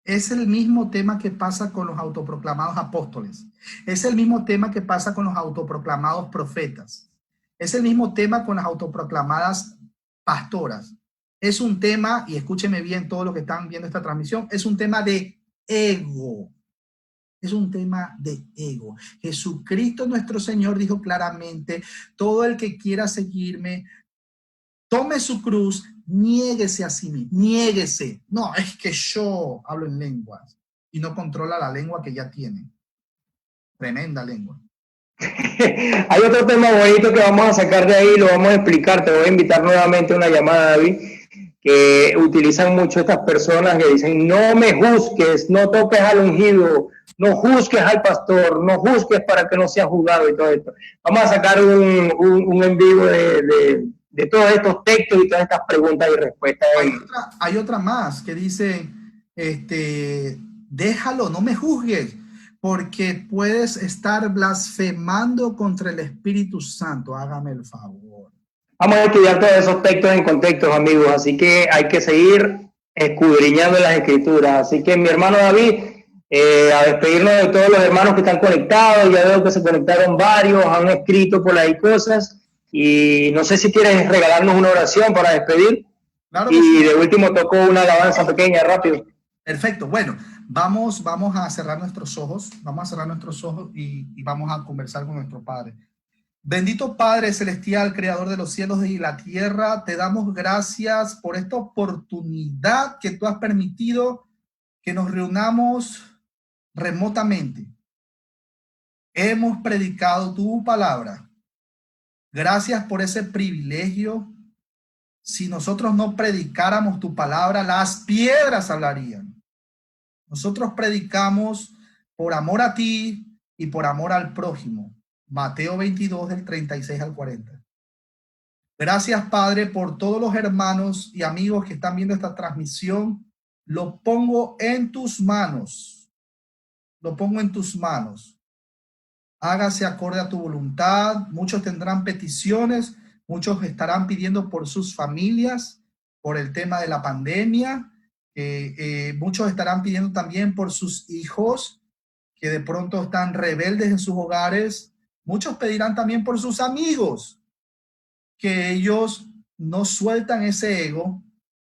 Es el mismo tema que pasa con los autoproclamados apóstoles. Es el mismo tema que pasa con los autoproclamados profetas. Es el mismo tema con las autoproclamadas pastoras. Es un tema, y escúcheme bien todos los que están viendo esta transmisión, es un tema de ego. Es un tema de ego. Jesucristo nuestro Señor dijo claramente, todo el que quiera seguirme, tome su cruz, niéguese a sí mismo, niéguese. No, es que yo hablo en lenguas y no controla la lengua que ya tiene. Tremenda lengua. Hay otro tema bonito que vamos a sacar de ahí, lo vamos a explicar. Te voy a invitar nuevamente a una llamada, David, que utilizan mucho estas personas que dicen: no me juzgues, no toques al ungido, no juzgues al pastor, no juzgues para que no sea juzgado y todo esto. Vamos a sacar un en vivo de todos estos textos y todas estas preguntas y respuestas. Hay otra más que dice, déjalo, no me juzgues, porque puedes estar blasfemando contra el Espíritu Santo. Hágame el favor. Vamos a estudiar todos esos textos en contextos, amigos, así que hay que seguir escudriñando las escrituras. Así que mi hermano David, a despedirnos de todos los hermanos que están conectados. Ya veo que se conectaron varios, han escrito por ahí cosas, y no sé si quieres regalarnos una oración para despedir. Claro que y sí. de último tocó una alabanza pequeña, rápido. Perfecto. Bueno, vamos a cerrar nuestros ojos, y vamos a conversar con nuestro Padre. Bendito Padre Celestial, Creador de los cielos y la tierra, te damos gracias por esta oportunidad que tú has permitido que nos reunamos remotamente. Hemos predicado tu palabra. Gracias por ese privilegio. Si nosotros no predicáramos tu palabra, las piedras hablarían. Nosotros predicamos por amor a ti y por amor al prójimo. Mateo 22, del 36 al 40. Gracias, Padre, por todos los hermanos y amigos que están viendo esta transmisión. Lo pongo en tus manos. Lo pongo en tus manos. Hágase acorde a tu voluntad. Muchos tendrán peticiones. Muchos estarán pidiendo por sus familias, por el tema de la pandemia. Muchos estarán pidiendo también por sus hijos, que de pronto están rebeldes en sus hogares. Muchos pedirán también por sus amigos, que ellos no sueltan ese ego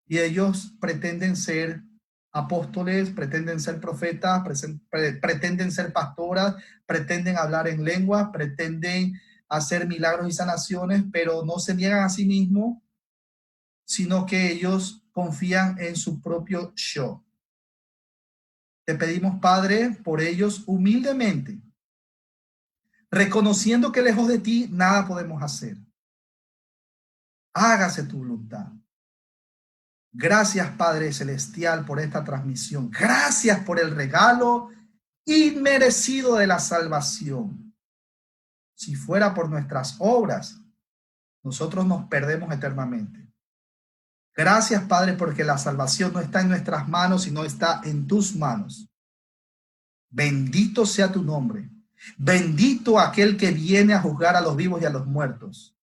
y ellos pretenden ser apóstoles, pretenden ser profetas, pretenden ser pastoras, pretenden hablar en lengua, pretenden hacer milagros y sanaciones, pero no se niegan a sí mismos, sino que ellos confían en su propio yo. Te pedimos, Padre, por ellos humildemente, reconociendo que lejos de ti nada podemos hacer. Hágase tu voluntad. Gracias, Padre Celestial, por esta transmisión. Gracias por el regalo inmerecido de la salvación. Si fuera por nuestras obras, nosotros nos perdemos eternamente. Gracias, Padre, porque la salvación no está en nuestras manos, sino está en tus manos. Bendito sea tu nombre. Bendito aquel que viene a juzgar a los vivos y a los muertos.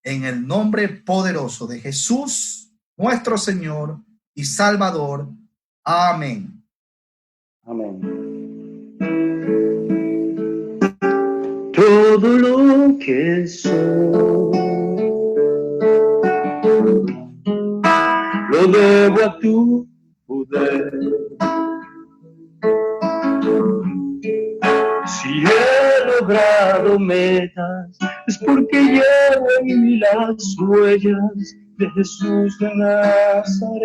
En el nombre poderoso de Jesús, nuestro Señor y Salvador. Amén. Amén. Todo lo que soy lo debo a tu poder. Si he logrado metas, es porque llevo en mí las huellas de Jesús de Nazaret.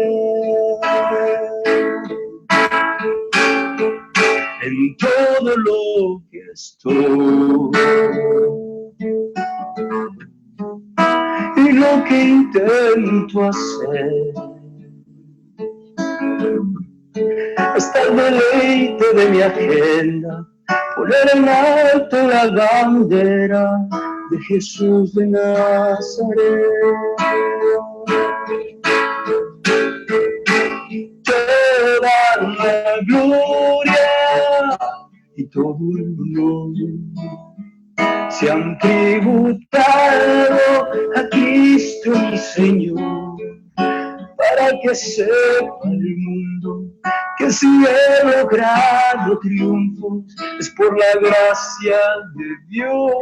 En todo lo que estoy y lo que intento hacer, está el deleite de mi agenda, poner en alto la bandera de Jesús de Nazaret. Toda la gloria y todo el honor se han tributado a Cristo mi Señor, para que sepa el mundo que si he logrado triunfos es por la gracia de Dios,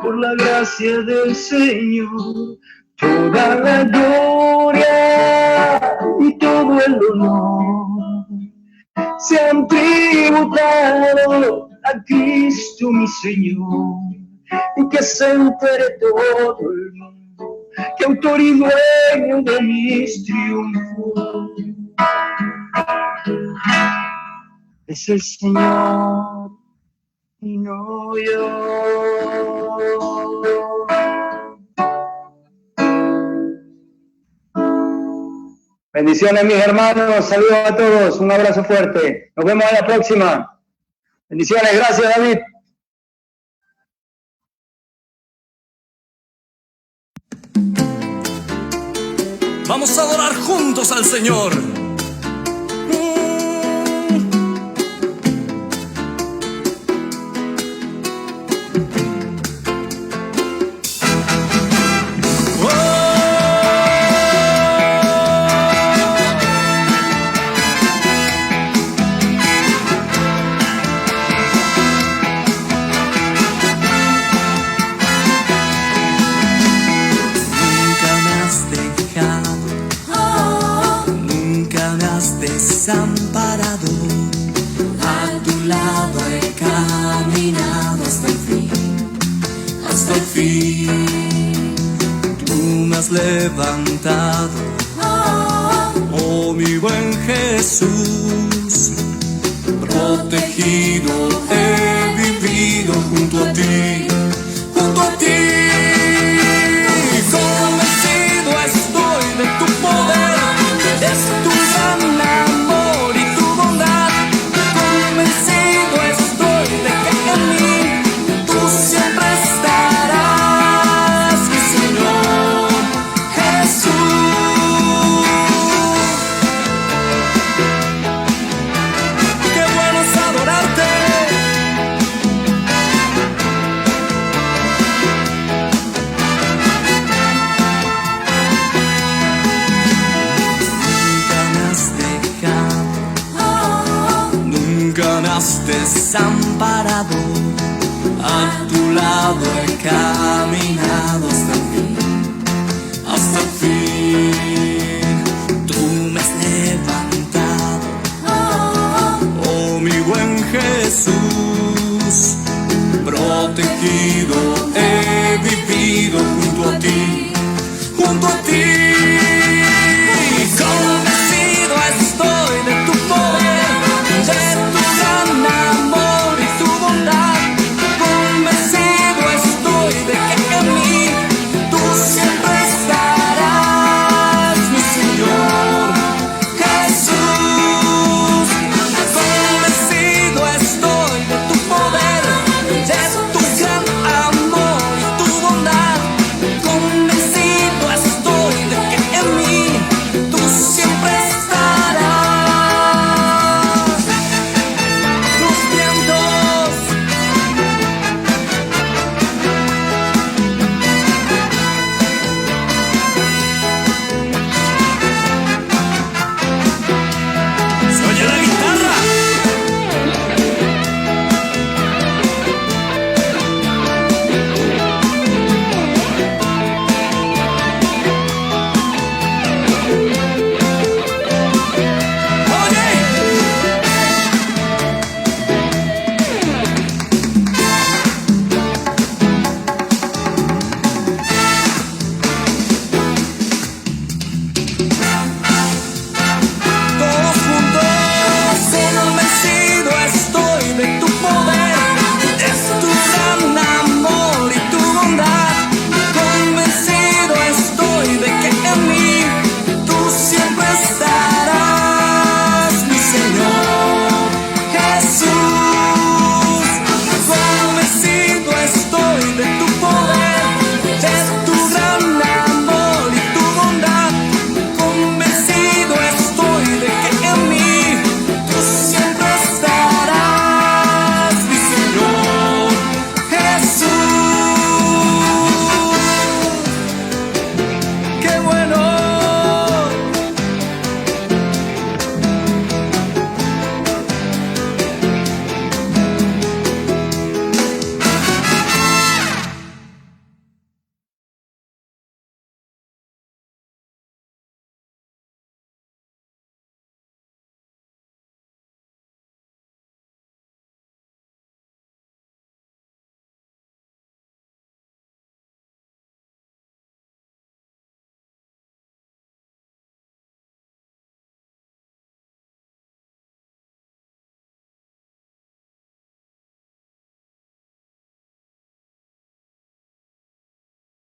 por la gracia del Señor. Toda la gloria y todo el honor se han tributado a Cristo mi Señor, y que se entere todo el mundo que autor y dueño de mis triunfos es el Señor y no yo. Bendiciones, mis hermanos. Saludos a todos. Un abrazo fuerte. Nos vemos en la próxima. Bendiciones. Gracias, David. Vamos a adorar juntos al Señor. Desamparado, a tu lado he caminado hasta el fin, hasta el fin. Tú me has levantado, oh mi buen Jesús. Protegido he vivido junto a ti, junto a ti. Convencido estoy de tu poder, es tu gran amor y tu bondad. Convencido estoy de que en mí tú siempre estarás, mi Señor Jesús. Qué bueno es adorarte. Nunca me has desamparado, a tu lado he caminado hasta el fin, hasta el fin. Tú me has levantado, oh mi buen Jesús. Protegido